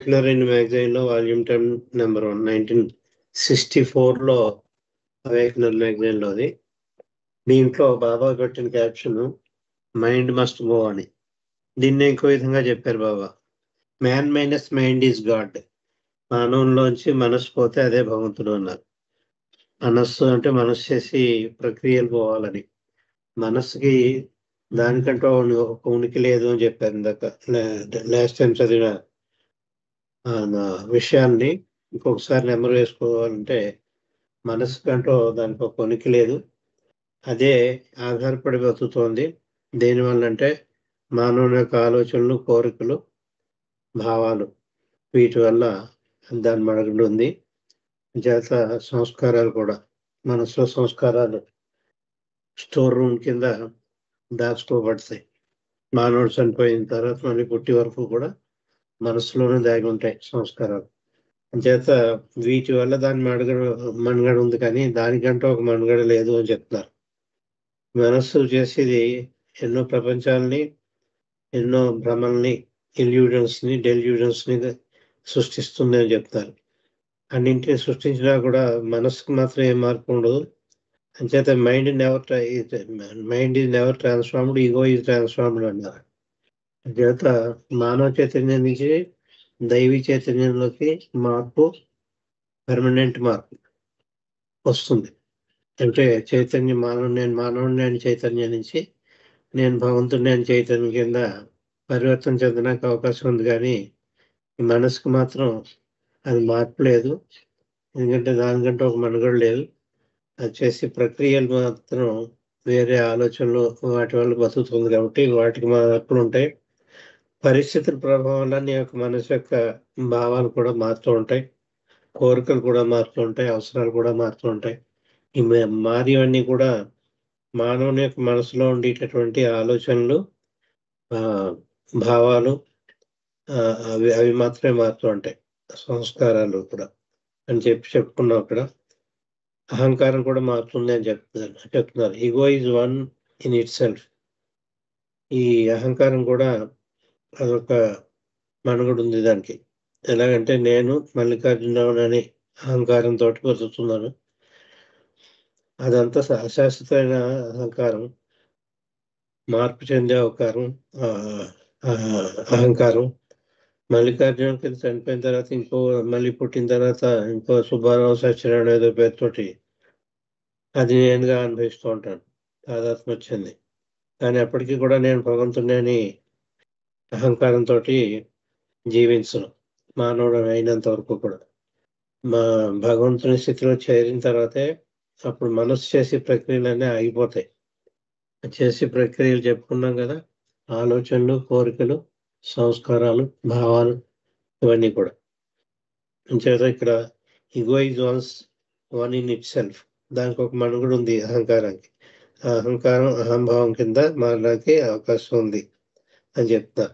అవేక్నర్ మ్యాగజైన్లో volume 10 number 1 1964లో అవేక్నర్ మ్యాగజైన్లోది. దీంట్లో బాబా పెట్టిన caption mind must go అని. దీన్ని ఇంకో విధంగా చెప్పారు Baba, man minus mind is God. మానవుల్లోంచి మనస్సు పోతే అదే భగవంతుడు అన్నారు. మనస్సు అంటే మనస్సు చేసి ప్రక్రియలు పోవాలని. మనస్సుకి దానికంటూ ఒక ఉనికి లేదు అని చెప్పారు ఇందాక లాస్ట్ టైం చదివిన విషయాన్ని ఇంకొకసారి నెమరు వేసుకోవాలంటే, మనసుకంటూ దానికి ఒక ఉనికి లేదు, అదే ఆధారపడి బతుకుతోంది. దేనివల్ల అంటే మానవుని యొక్క ఆలోచనలు, కోరికలు, భావాలు, వీటి వల్ల దాని మడగడు ఉంది. చేత సంస్కారాలు కూడా, మనసులో సంస్కారాలు స్టోర్ రూమ్ కింద దాచుకోబడతాయి. మానవుడు చనిపోయిన తర్వాత మళ్ళీ పుట్టి వరకు కూడా మనసులోనే దాగి ఉంటాయి సంస్కారాలు. చేత వీటి వల్ల దాని మనుగడ ఉంది, కానీ దానికంటూ ఒక మనుగడ లేదు అని చెప్తున్నారు. మనస్సు చేసేది ఎన్నో ప్రపంచాలని, ఎన్నో భ్రమల్ని, ఇల్యూజన్స్ని, డెల్యూజన్స్ని సృష్టిస్తుంది అని చెప్తారు. అన్నింటినీ సృష్టించినా కూడా మనస్సుకు మాత్రం ఏం మార్పు ఉండదు. అంచేత mind is never transformed, ego is transformed అన్నారు. అంచేత మానవ చైతన్యం నుంచి దైవీ చైతన్యంలోకి మార్పు, పర్మనెంట్ మార్పు వస్తుంది. అంటే చైతన్యం నేను మానవుడిని అని చైతన్యం నుంచి నేను భగవంతుడిని అని చైతన్యం కింద పరివర్తన చెందడానికి అవకాశం ఉంది, కానీ ఈ మనసుకు మాత్రం అది మార్పు లేదు. ఎందుకంటే దానికంటే ఒక మనుగడ లేదు. అది చేసే ప్రక్రియలు మాత్రం వేరే ఆలోచనలు, వాటి వల్ల బతుకుతుంది కాబట్టి వాటికి మార్పులు ఉంటాయి. పరిస్థితుల ప్రభావం వల్ల నీ యొక్క మనసు యొక్క భావాలు కూడా మారుతూ ఉంటాయి, కోరికలు కూడా మారుతూ ఉంటాయి, అవసరాలు కూడా మారుతూ ఉంటాయి. ఈ మారివన్నీ కూడా మానవుని యొక్క మనసులో ఉండేటటువంటి ఆలోచనలు, భావాలు, అవి మాత్రమే మారుతూ ఉంటాయి. సంస్కారాలు కూడా అని చెప్పుకున్నాం. అక్కడ అహంకారం కూడా మారుతుంది అని చెప్తున్నారు. Ego is one in it self. ఈ అహంకారం కూడా అదొక మనుగడ ఉంది దానికి. ఎలాగంటే నేను మల్లికార్జునరావు అని అహంకారంతో బతుకుతున్నాను. అదంతా అశాశ్వతమైన అహంకారం, మార్పు చెందే అహంకారం. మల్లికార్జున కింద చనిపోయిన తర్వాత మళ్ళీ పుట్టిన తర్వాత ఇంకో సుబ్బారావు సత్యనారాయణ ఏదో పేరుతోటి అది నేనుగా అనుభవిస్తూ ఉంటాను. తాదాత్మ్యం వచ్చింది, కానీ అప్పటికీ కూడా నేను భగవంతుడిని అని అహంకారంతో జీవించను. మానవుడు అయినంత వరకు కూడా మా భగవంతుని స్థితిలో చేరిన తర్వాతే అప్పుడు మనస్సు చేసే ప్రక్రియలన్నీ ఆగిపోతాయి. చేసే ప్రక్రియలు చెప్పుకున్నాం కదా, ఆలోచనలు, కోరికలు, సంస్కారాలు, భావాలు, ఇవన్నీ కూడా. అంచేత ఇక్కడ ego is one in it self. దానికి ఒక మనుగడ ఉంది అహంకారానికి. ఆ అహంకారం అహంభావం కింద మారడానికి అవకాశం ఉంది అని చెప్తారు.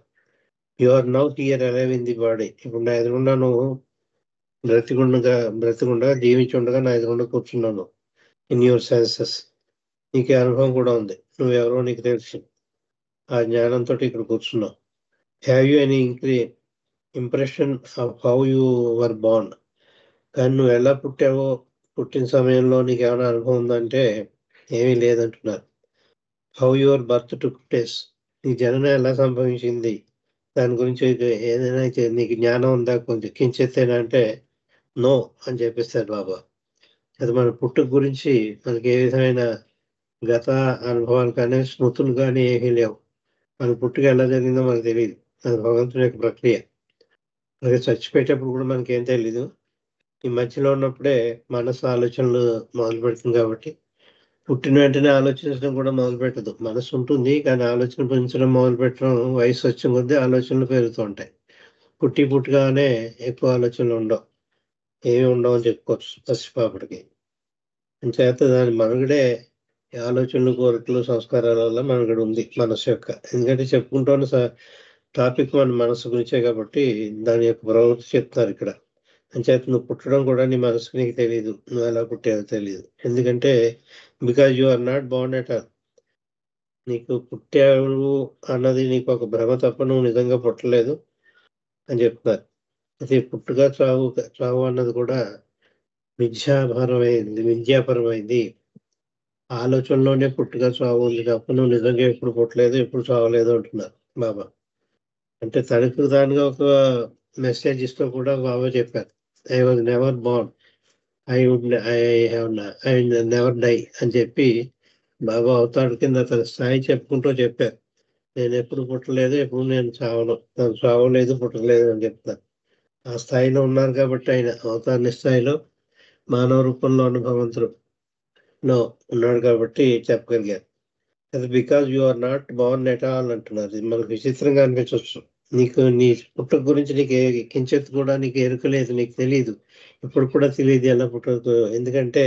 You are now here alive in the body. ఇప్పుడు నా ఎదురుగుండా నువ్వు బ్రతికుండగా జీవించి ఉండగా నా ఎదురుగుండా కూర్చున్నాను. In your senses. నీకు అనుభవం కూడా ఉంది, నువ్వెవరో నీకు తెలుసు. ఆ జ్ఞానంతో ఇక్కడ కూర్చున్నావు. Have you any impression of how you were born. కానీ నువ్వు ఎలా పుట్టావో, పుట్టిన సమయంలో నీకు ఏమైనా అనుభవం ఉందంటే ఏమీ లేదంటున్నారు. How your birth took place. నీ జననం ఎలా సంభవించింది, దాని గురించి ఏదైనా నీకు జ్ఞానం ఉందా కొంచెం కించెత్తేనా అంటే నో అని చెప్పేస్తారు బాబా. అది మన పుట్టుక గురించి మనకి ఏ విధమైన గత అనుభవాలు కానీ స్మృతులు కానీ ఏమీ లేవు. మన పుట్టుక ఎలా జరిగిందో మనకు తెలియదు. అది భగవంతుని యొక్క ప్రక్రియ. అలాగే చచ్చిపోయేటప్పుడు కూడా మనకేం తెలీదు. ఈ మధ్యలో ఉన్నప్పుడే మనసు ఆలోచనలు మొదలు పెడుతుంది కాబట్టి పుట్టిన వెంటనే ఆలోచించడం కూడా మొదలు పెట్టదు. మనసు ఉంటుంది, కానీ ఆలోచన పెంచడం మొదలు పెట్టడం వయసు వచ్చిన కొద్దీ ఆలోచనలు పెరుగుతూ ఉంటాయి. పుట్టగానే ఎక్కువ ఆలోచనలు ఉండవు, ఏమి ఉండవు అని చెప్పుకోవచ్చు పసిపాపడికి. చేత దాని మనుగడే ఆలోచనలు, కోరికలు, సంస్కారాల వల్ల మనుగడ ఉంది మనసు యొక్క. ఎందుకంటే చెప్పుకుంటున్న టాపిక్ మన మనసు గురించే కాబట్టి దాని యొక్క ప్రవృత్తి చెప్తారు ఇక్కడ. అంచేత నువ్వు పుట్టడం కూడా నీ మనసుకు నీకు తెలియదు, నువ్వు ఎలా పుట్టావో తెలియదు. ఎందుకంటే because you are not born at all. నీకు పుట్టావు అన్నది నీకు ఒక భ్రమ తప్ప నువ్వు నిజంగా పుట్టలేదు అని చెప్తున్నారు. అది పుట్టుక చావు అన్నది కూడా విద్యాపరమైంది. ఆలోచనలోనే పుట్టుక చావు ఉంది తప్ప నువ్వు నిజంగా ఎప్పుడు పుట్టలేదు, ఎప్పుడు చావలేదు అంటున్నారు బాబా. అంటే తనకు దానిగా ఒక మెసేజ్ ఇస్తూ కూడా బాబా చెప్పారు, I was never born, I never die అని చెప్పి బాబా అవతాడు కింద తన స్థాయి చెప్పుకుంటూ చెప్పారు. నేను ఎప్పుడు పుట్టలేదు, ఎప్పుడు నేను చావలేదు, పుట్టలేదు అని చెప్తాను. ఆ స్థాయిలో ఉన్నారు కాబట్టి ఆయన అవతార స్థాయిలో మానవ రూపంలో అనుభవంతుడు ఉన్నాడు కాబట్టి చెప్పగలిగారు. అది because you are not born at all అంటున్నారు. ఇది మనకు విచిత్రంగా అనిపించవచ్చు. నీకు నీ పుట్టుక గురించి నీకు కించెత్తు కూడా నీకు ఎరుకలేదు, నీకు తెలియదు, ఇప్పుడు కూడా తెలియదు ఎలా పుట్టదు. ఎందుకంటే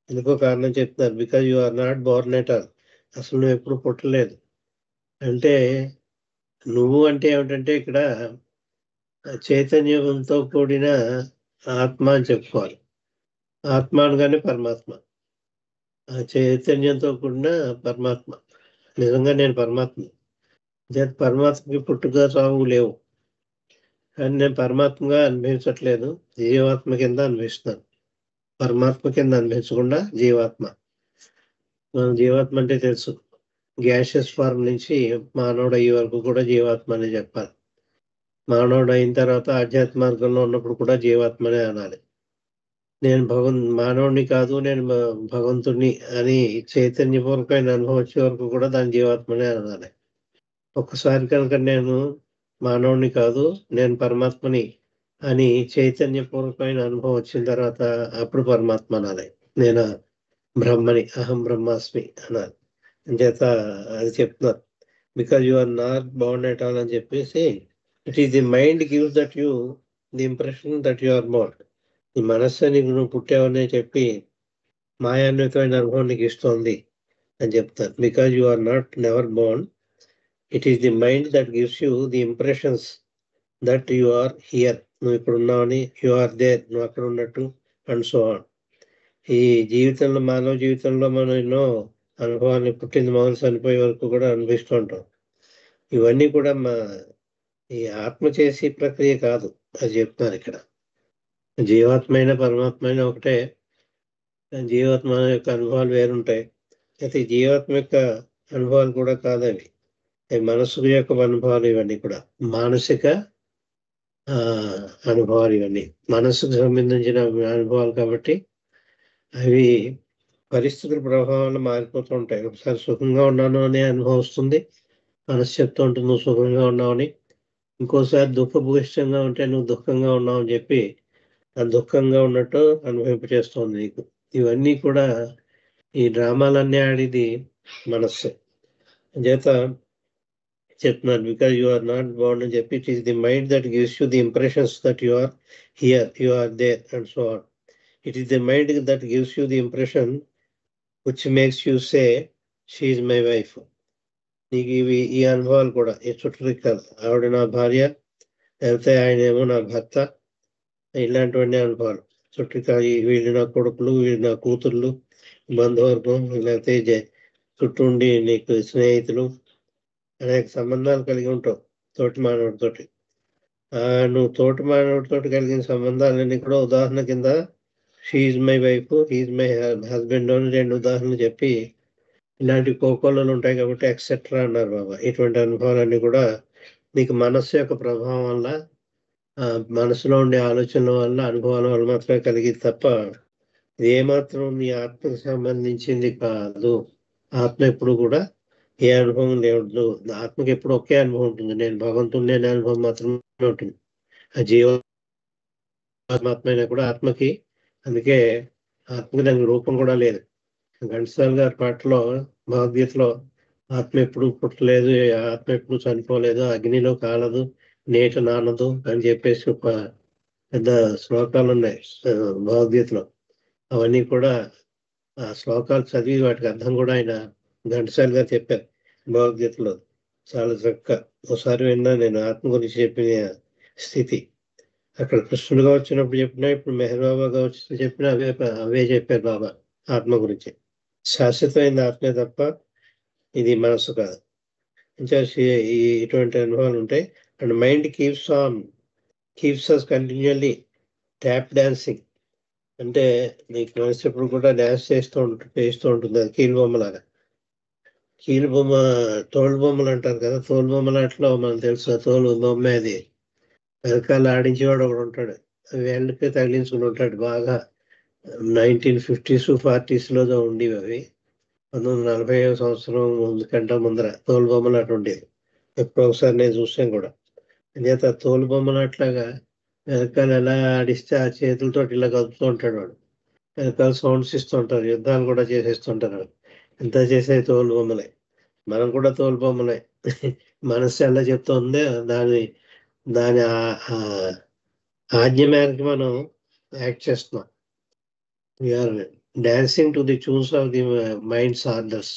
ఎందుకో కారణం చెప్తున్నారు, because you are not born at all. అసలు నువ్వు ఎప్పుడు పుట్టలేదు అంటే నువ్వు అంటే ఏమిటంటే ఇక్కడ చైతన్యంతో కూడిన ఆత్మ అని చెప్పుకోవాలి. ఆత్మ అనగానే పరమాత్మ, ఆ చైతన్యంతో కూడిన పరమాత్మ. నిజంగా నేను పరమాత్మ. పరమాత్మకి పుట్టుక చావు లేవు, కానీ నేను పరమాత్మగా అనిపించట్లేదు, జీవాత్మ కింద అనిపిస్తున్నాను. పరమాత్మ కింద అనిపించకుండా జీవాత్మ. మనం జీవాత్మ అంటే తెలుసు, గ్యాషియస్ ఫార్మ్ నుంచి మానవుడు అయ్యే వరకు కూడా జీవాత్మ అని చెప్పాలి. మానవుడు అయిన తర్వాత ఆధ్యాత్మ మార్గంలో ఉన్నప్పుడు కూడా జీవాత్మనే అనాలి. నేను మానవుడిని కాదు, నేను భగవంతుడిని అని చైతన్యపూర్వకమైన అనుభవం వచ్చే వరకు కూడా దాని జీవాత్మనే అనాలి. ఒక్కసారి కనుక నేను మానవుడిని కాదు, నేను పరమాత్మని అని చైతన్యపూర్వకమైన అనుభవం వచ్చిన తర్వాత అప్పుడు పరమాత్మ అనాలి. నేను బ్రహ్మని, అహం బ్రహ్మాస్మి అనాలి. అంచేత అది చెప్తున్నారు, because you are not born at all అని చెప్పేసి, it is the mind gives that you the impression that you are born. ఈ మనస్సు నీకు నువ్వు పుట్టావని చెప్పి మాయాన్వితమైన అనుభవం నీకు ఇస్తోంది అని చెప్తారు. Because you are not never born, it is the mind that gives you the impressions that you are here. నువ్వు ఇప్పుడు ఉన్నావని, యు ఆర్ దేర్, నువ్వు అక్కడ ఉన్నట్టు, అండ్ సో ఆన్. ఈ జీవితంలో, మానవ జీవితంలో మనం ఎన్నో అనుభవాన్ని పుట్టింది మొదలు చనిపోయే వరకు కూడా అనుభవిస్తూ ఉంటాం. ఇవన్నీ కూడా ఈ ఆత్మ చేసే ప్రక్రియ కాదు, అది చెప్తున్నారు ఇక్కడ. జీవాత్మైన పరమాత్మైన ఒకటే, జీవాత్మ యొక్క అనుభవాలు వేరుంటాయి. అయితే జీవాత్మ యొక్క అనుభవాలు కూడా కాదవి, మనసు యొక్క అనుభవాలు. ఇవన్నీ కూడా మానసిక అనుభవాలు. ఇవన్నీ మనసుకు సంబంధించిన అనుభవాలు కాబట్టి అవి పరిస్థితుల ప్రభావాలు మారిపోతూ ఉంటాయి. ఒకసారి సుఖంగా ఉన్నాను అనే అనుభవం వస్తుంది, మనసు చెప్తూ ఉంటుంది నువ్వు సుఖంగా ఉన్నావని. ఇంకోసారి దుఃఖభూయిష్టంగా ఉంటే నువ్వు దుఃఖంగా ఉన్నావు అని చెప్పి ఆ దుఃఖంగా ఉన్నట్టు అనుభవింపచేస్తుంది నీకు. ఇవన్నీ కూడా ఈ డ్రామాలన్నీ ఆడిది మనస్సు. చేత చెప్తున్నారు, because you are not born అని చెప్పి, it is the mind that gives you the impressions that you are here, you are there, and so on. It is the mind that gives you the impression which makes you say she is my wife. నీకు ఈ అనుభవాలు కూడా, ఈ చుట్టరికాలు, ఆవిడ నా భార్య, లేకపోతే ఆయన ఏమో నా భర్త, ఇలాంటివన్నీ అనుభవాలు. చుట్టరికాలు, వీళ్ళు నా కొడుకులు, వీళ్ళు నా కూతుర్లు, బంధువర్గం, లేకపోతే చుట్టూ ఉండి నీకు స్నేహితులు, అనేక సంబంధాలు కలిగి ఉంటావు తోటి మానవుడితోటి. నువ్వు తోటి మానవుడితోటి కలిగిన సంబంధాలన్నీ కూడా ఉదాహరణ కింద she's my wife, he's my husband అని 2 ఉదాహరణలు చెప్పి, ఇలాంటి కోకోలలు ఉంటాయి కాబట్టి ఎక్సెట్రా అన్నారు బాబా. ఇటువంటి అనుభవాలన్నీ కూడా నీకు మనస్సు యొక్క ప్రభావం వల్ల, మనసులో ఉండే ఆలోచనల వల్ల, అనుభవాల వల్ల మాత్రమే కలిగింది తప్ప ఇది ఏమాత్రం నీ ఆత్మకు సంబంధించింది కాదు. ఆత్మ ఎప్పుడు కూడా ఏ అనుభవం లేదు. ఆత్మకి ఎప్పుడు ఒకే అనుభవం ఉంటుంది, నేను భగవంతుని అనే అనుభవం మాత్రమే ఉంటుంది. ఆ జీవాత్మ అయినా కూడా ఆత్మకి, అందుకే ఆత్మకి దానికి రూపం కూడా లేదు. ఘంటసాల గారి పాటలో, భగవద్గీతలో ఆత్మ ఎప్పుడు పుట్టలేదు, ఆత్మ ఎప్పుడు చనిపోలేదు, అగ్నిలో కాలదు, నీట నానదు అని చెప్పేసి ఒక పెద్ద శ్లోకాలు ఉన్నాయి భగవద్గీతలో. అవన్నీ కూడా ఆ శ్లోకాలు చదివి వాటికి అర్థం కూడా ఆయన ఘంటసాల గారు చెప్పారు భగవద్గీతలో. చాలా చక్కగా ఒకసారి విన్నా నేను ఆత్మ గురించి చెప్పిన స్థితి. అక్కడ కృష్ణుడుగా వచ్చినప్పుడు చెప్పినా, ఇప్పుడు మెహర్ బాబాగా వచ్చి చెప్పినా అవే చెప్పారు బాబా ఆత్మ గురించి. శాశ్వతమైన ఆత్మే తప్ప ఇది మనసు కాదు. ఇంకా ఇటువంటి అనుభవాలు ఉంటాయి. And mind keeps on keeps us continually tap dancing. అంటే నీకు నడిచేటప్పుడు కూడా డ్యాన్స్ చేస్తూ ఉంటుంది అది కీలు బొమ్మలాగా. కీలు బొమ్మ తోలు బొమ్మలు అంటారు కదా, తోలు బొమ్మలాట్లో మనకు తెలుసు తోలు బొమ్మ అది. వెనకాల ఆడించేవాడు ఒకడు ఉంటాడు, వేళ్ళకి తగిలించుకుని ఉంటాడు బాగా. 1950s 40s ఉండేవి అవి. 1940 సంవత్సరం ముందు కంటే ముందర తోలు బొమ్మలు అటు ఉండేది. ఎప్పుడో ఒకసారి నేను చూసాను కూడా. అంచేత తోలు బొమ్మలు అట్లాగా వెనకాల ఎలా ఆడిస్తే ఆ చేతులతో ఇలా కలుపుతూ ఉంటాడు వాడు. వెనకాల సౌండ్స్ ఇస్తూ ఉంటారు, యుద్ధాలు కూడా చేసేస్తుంటారు. ఎంత చేసే తోలు బొమ్మలే, మనం కూడా తోలు బొమ్మలే. మనసు ఎలా చెప్తుంది దాని దాని ఆజ్ఞ మేరకు మనం యాక్ట్ చేస్తున్నాం. We are dancing to the tunes of the mind's orders.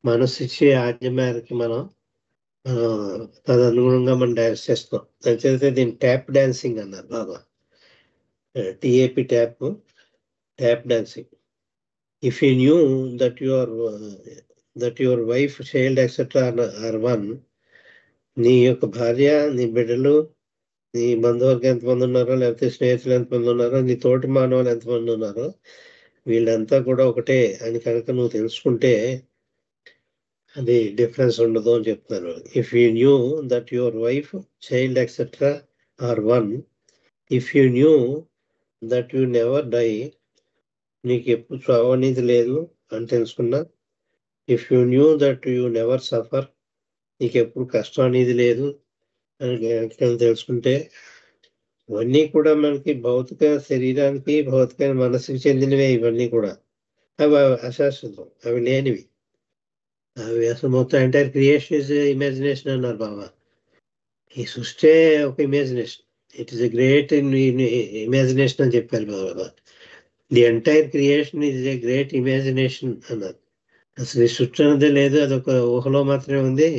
మనసు ఇచ్చే ఆజ్ఞ మేరకు మనం తదనుగుణంగా మనం డాన్స్ చేస్తాం. దాని దీన్ని ట్యాప్ డాన్సింగ్ అన్నారు Baba. T A P tap dancing. If you knew that your wife, child etcetera are one, నీ యొక్క భార్య, నీ బిడ్డలు, నీ బంధువర్గం ఎంతమంది ఉన్నారో, లేకపోతే స్నేహితులు ఎంతమంది ఉన్నారో, నీ తోటి మానవులు ఎంతమంది ఉన్నారో, వీళ్ళంతా కూడా ఒకటే అని కనుక నువ్వు తెలుసుకుంటే అది డిఫరెన్స్ ఉండదు అని చెప్తున్నారు. If you knew that your wife, child etcetera are one, if you knew that you never die, నీకు ఎప్పుడు చావు అనేది లేదు అని తెలుసుకున్నా. If you knew that you never suffer, నీకు ఎప్పుడు కష్టం అనేది లేదు అని తెలుసుకుంటే, ఇవన్నీ కూడా మనకి భౌతిక శరీరానికి, భౌతిక మనసుకి చెందినవే. ఇవన్నీ కూడా అవి అశాశ్వతం, అవి లేనివి. అవి అసలు మొత్తం ఎంటైర్ క్రియేషన్ ఇస్ ఇమాజినేషన్ అన్నారు బాబా. ఈ సృష్టి ఒక imagination. It is a great imagination అని చెప్పారు Baba. The entire creation is a great imagination అన్నారు. అసలు ఈ సృష్టి అనేది లేదు, అదొక ఊహలో మాత్రమే ఉంది,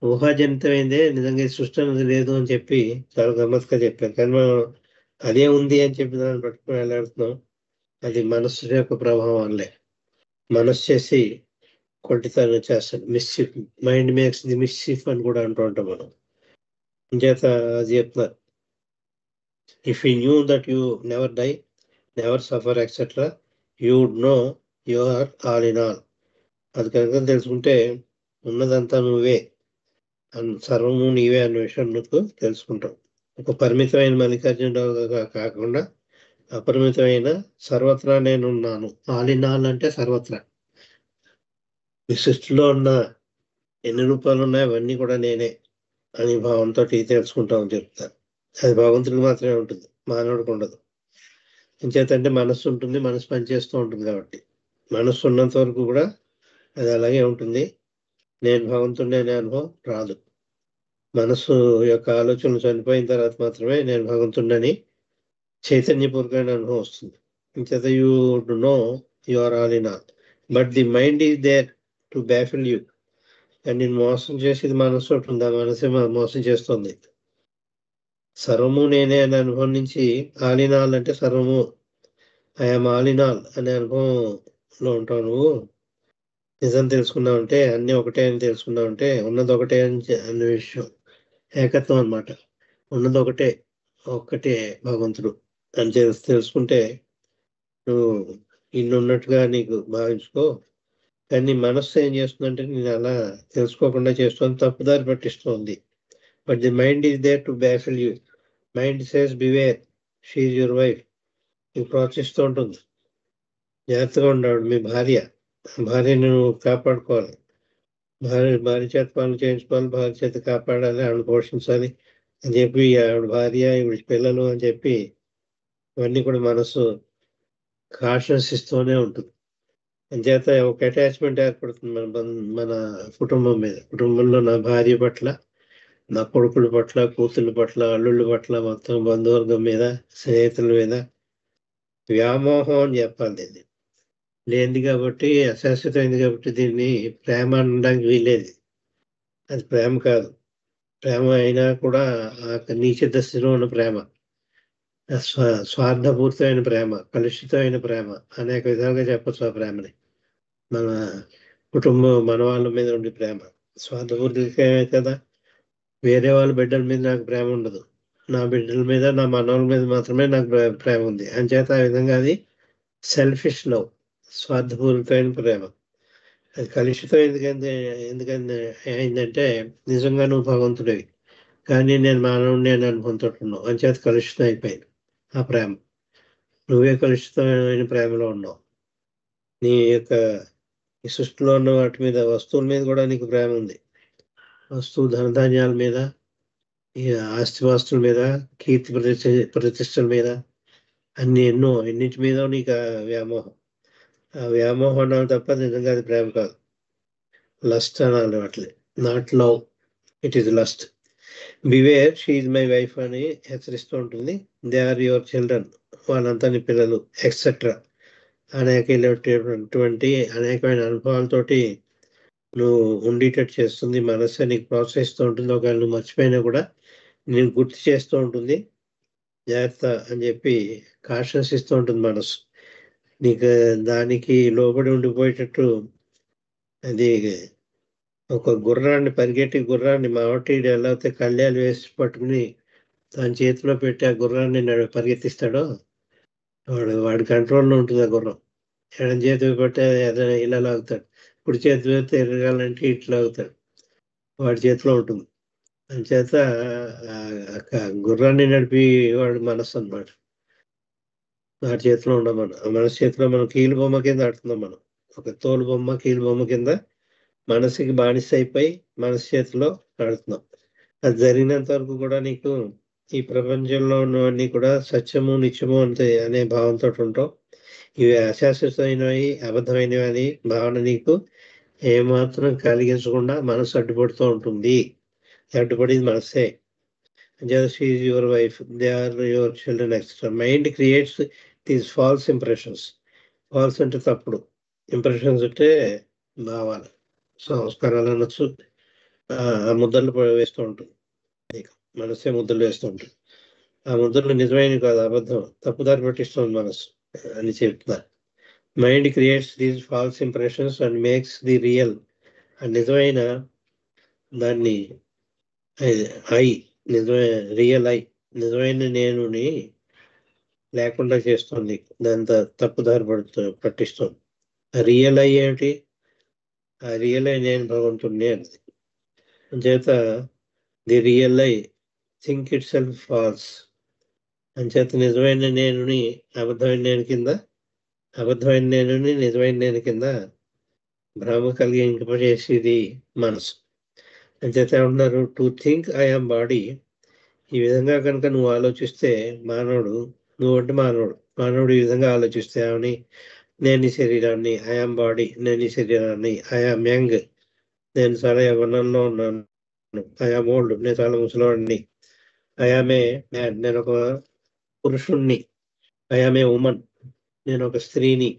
ఊహాజనితమైందే, నిజంగా ఈ సృష్టి అనేది లేదు అని చెప్పి చాలా గమ్మత్తుగా చెప్పారు. కానీ మనం అదే ఉంది అని చెప్పి దాన్ని పట్టుకుని వెళ్ళాడుతున్నాం. అది మనస్సు యొక్క ప్రభావం వల్లే. మనస్సు చేసి కొట్టితనం చేస్తాడు, mischief. Mind makes the mischief అని కూడా అంటూ ఉంటాం మనం. చేత అది చెప్తున్నారు, if you knew that you never die, never suffer etcetera, you would know you are all in all. అది కనుక తెలుసుకుంటే ఉన్నదంతా నువ్వే, సర్వము నీవే అన్న విషయం నువ్వు తెలుసుకుంటాం. ఒక పరిమితమైన మల్లికార్జునరావుగా కాకుండా అపరిమితమైన సర్వత్రా నేనున్నాను. ఆల్ ఇన్ ఆల్ అంటే సర్వత్రా. ఈ సృష్టిలో ఉన్న ఎన్ని రూపాయలు ఉన్నాయో అవన్నీ కూడా నేనే అని భావంతో తెలుసుకుంటామని చెప్తాను. అది భగవంతుడికి మాత్రమే ఉంటుంది, మానవుడికి ఉండదు. ఎంచేతంటే మనస్సు ఉంటుంది, మనసు పనిచేస్తూ ఉంటుంది కాబట్టి. మనస్సు ఉన్నంత వరకు కూడా అది అలాగే ఉంటుంది. నేను భగవంతుడిని అనే అనుభవం రాదు. మనస్సు యొక్క ఆలోచనలు చనిపోయిన తర్వాత మాత్రమే నేను భగవంతుడిని చైతన్యపూర్వకమైన అనుభవం వస్తుంది. ఇంచేత you know you are all in all, but the mind is there to baffle you. కానీ నేను మోసం చేసేది మనసు ఉంటుంది, ఆ మనసే మోసం చేస్తుంది. సర్వము నేనే అనే అనుభవం నుంచి ఆల్ ఇన్ ఆల్ అంటే సర్వము, ఐఎమ్ ఆల్ ఇన్ ఆల్ అనే అనుభవంలో ఉంటావు నువ్వు. నిజం తెలుసుకున్నావంటే, అన్ని ఒకటే అని తెలుసుకున్నావంటే, ఉన్నది ఒకటే అనే విషయం ఏకత్వం అనమాట. ఉన్నది ఒకటే, ఒక్కటే భగవంతుడు అని తెలుసుకుంటే నువ్వు ఇన్నున్నట్టుగా నీకు భావించుకో. కానీ మనస్సు ఏం చేస్తుందంటే నేను అలా తెలుసుకోకుండా చేస్తుంది, తప్పుదారి పట్టిస్తుంది. But the mind is there to baffle you. Mind says beware, she is your wife. నీకు ప్రోత్సహిస్తూ ఉంటుంది, జాగ్రత్తగా ఉన్నాడు మీ భార్యను కాపాడుకోవాలి, భార్య చేత పనులు చేయించుకోవాలి, భార్య చేత కాపాడాలి, ఆవిడ పోషించాలి అని చెప్పి, ఆవిడ భార్య, ఈవిడ పిల్లలు అని చెప్పి ఇవన్నీ కూడా మనసు కాషన్స్ ఇస్తూనే ఉంటుంది. అంచేత ఒక అటాచ్మెంట్ ఏర్పడుతుంది మన కుటుంబం మీద. కుటుంబంలో నా భార్య పట్ల, నా కొడుకుల పట్ల, కూతుళ్ళ పట్ల, అల్లుళ్ళ పట్ల, మొత్తం బంధువర్గం మీద, స్నేహితుల మీద వ్యామోహం అని చెప్పాలి. దీన్ని లేనిది కాబట్టి, అశాశ్వతమైంది కాబట్టి దీన్ని ప్రేమ అనడానికి వీలేదు. అది ప్రేమ కాదు. ప్రేమ అయినా కూడా నీచ దశలో ఉన్న ప్రేమ, స్వార్థపూరితమైన ప్రేమ, కలుషితమైన ప్రేమ, అనేక విధాలుగా చెప్పచ్చు ఆ ప్రేమని. మన కుటుంబం, మన వాళ్ళ మీద ఉండే ప్రేమ స్వార్థపూరితమే కదా. వేరే వాళ్ళ బిడ్డల మీద నాకు ప్రేమ ఉండదు, నా బిడ్డల మీద, నా మనవల మీద మాత్రమే నాకు ప్రేమ ఉంది. అంచేత ఆ విధంగా అది సెల్ఫిష్ లవ్, స్వార్థపూరితమైన ప్రేమ. అది కలుషితం ఎందుకంటే అయిందంటే నిజంగా నువ్వు భగవంతుడివి, కానీ నేను మానవుడిని అని అనుకుంటున్నావు. అంచేత కలుషితం అయిపోయింది ఆ ప్రేమ. నువ్వే కలుషితమైన ప్రేమలో ఉన్నావు. నీ యొక్క ఈ సృష్టిలో ఉన్న వాటి మీద, వస్తువుల మీద కూడా నీకు ప్రేమ ఉంది. వస్తువు ధనధాన్యాల మీద, ఈ ఆస్తిపాస్తుల మీద, కీర్తి ప్రతిష్టల మీద, ఎన్నింటి మీద నీకు వ్యామోహం. ఆ వ్యామోహం అనాలి తప్ప నిజంగా అది ప్రేమ కాదు. లస్ట్ అనాలి వాటిని, not love, it is lust. Beware she is my wife అని హెచ్చరిస్తూ ఉంటుంది. దే ఆర్ యువర్ చిల్డ్రన్, వాళ్ళంతా నీ పిల్లలు, ఎక్సెట్రా. అనేకమైన అనుభవాలతోటి నువ్వు ఉండేటట్టు చేస్తుంది. మనస్సు నీకు ప్రోత్సహిస్తూ ఉంటుంది. ఒకవేళ నువ్వు మర్చిపోయినా కూడా నేను గుర్తు చేస్తూ ఉంటుంది, జాగ్రత్త అని చెప్పి కాషన్స్ ఇస్తూ ఉంటుంది మనసు. నీకు దానికి లోబడి ఉండిపోయేటట్టు. అది ఒక పరిగెట్టి గుర్రాన్ని మావటీడు ఎలా అయితే కళ్యాలు వేసి పట్టుకుని తన చేతిలో పెట్టి ఆ గుర్రాన్ని పరిగెత్తిస్తాడో, వాడి కంట్రోల్లో ఉంటుంది ఆ గుర్రం. ఎడం చేతి పెట్టి ఇలా లాగుతాడు, కుడి చేతి పెడితే ఎరగాలంటే ఇట్లా లాగుతాడు, వాడి చేతిలో ఉంటుంది. అంచేత గుర్రాన్ని నడిపి వాడి మనస్సు అన్నమాట. వాడి చేతిలో ఉండమని, మనసు చేతిలో మనం కీలు బొమ్మ కింద ఆడుతున్నాం. మనం ఒక తోలు బొమ్మ, కీలు బొమ్మ కింద మనసుకి బానిస అయిపోయి మనసు చేతిలో ఆడుతున్నాం. అది జరిగినంత వరకు కూడా నీకు ఈ ప్రపంచంలో ఉన్నవన్నీ కూడా సత్యము, నిత్యము అంతే అనే భావంతో ఉంటావు. ఇవి అశాశ్వతమైనవి, అబద్ధమైనవి అని భావన నీకు ఏమాత్రం కలిగించకుండా మనసు అడ్డుపడుతూ ఉంటుంది. అడ్డుపడేది మనసే. Just she is your wife, they are your children, etc. Mind creates these false impressions. False అంటే తప్పుడు, ఇంప్రెషన్స్ అంటే భావాలు, సంస్కారాలు అనొచ్చు. ఆ ముద్రలు వేస్తూ ఉంటుంది. మనసే ముద్రలు వేస్తూ ఉంటుంది. ఆ ముద్రలు నిజమైనవి కాదు, అబద్ధం, తప్పుదారి పట్టిస్తుంది మనసు అని చెప్తున్నారు. Mind creates these false impressions and makes the real, నిజమైన దాన్ని రియల్ నిజమైన నేనుని లేకుండా చేస్తుంది, దాంతో తప్పుదారి పట్టిస్తుంది. రియల్ ఏమిటి? ఆ రియల్ నేను భగవంతుడిని అని. అంచేత the real think itself false. అంచేత నిజమైన నేనుని అబద్ధమైన నేను కింద, అబద్ధమైన నేనుని నిజమైన నేను కింద భ్రమ కలిగింపజేసేది మనసు. అంచేత ఏమన్నారు? To think I am body. ఈ విధంగా కనుక నువ్వు ఆలోచిస్తే నువ్వంటే మానవుడు ఈ విధంగా ఆలోచిస్తే ఏమని? నేను ఈ శరీరాన్ని, ఐఆమ్ బాడీ, నేను ఈ శరీరాన్ని, ఐఆమ్ యంగ్, నేను చాలా యవ్వనంలో ఉన్నాను, ఐఆమ్ ఓల్డ్, నేను చాలా ముసలివాడిని, ఐఆమ్ ఏ మ్యాన్, నేను ఒక పురుషుణ్ణి, ఐఆమ్ ఏ ఉమన్, నేను ఒక స్త్రీని,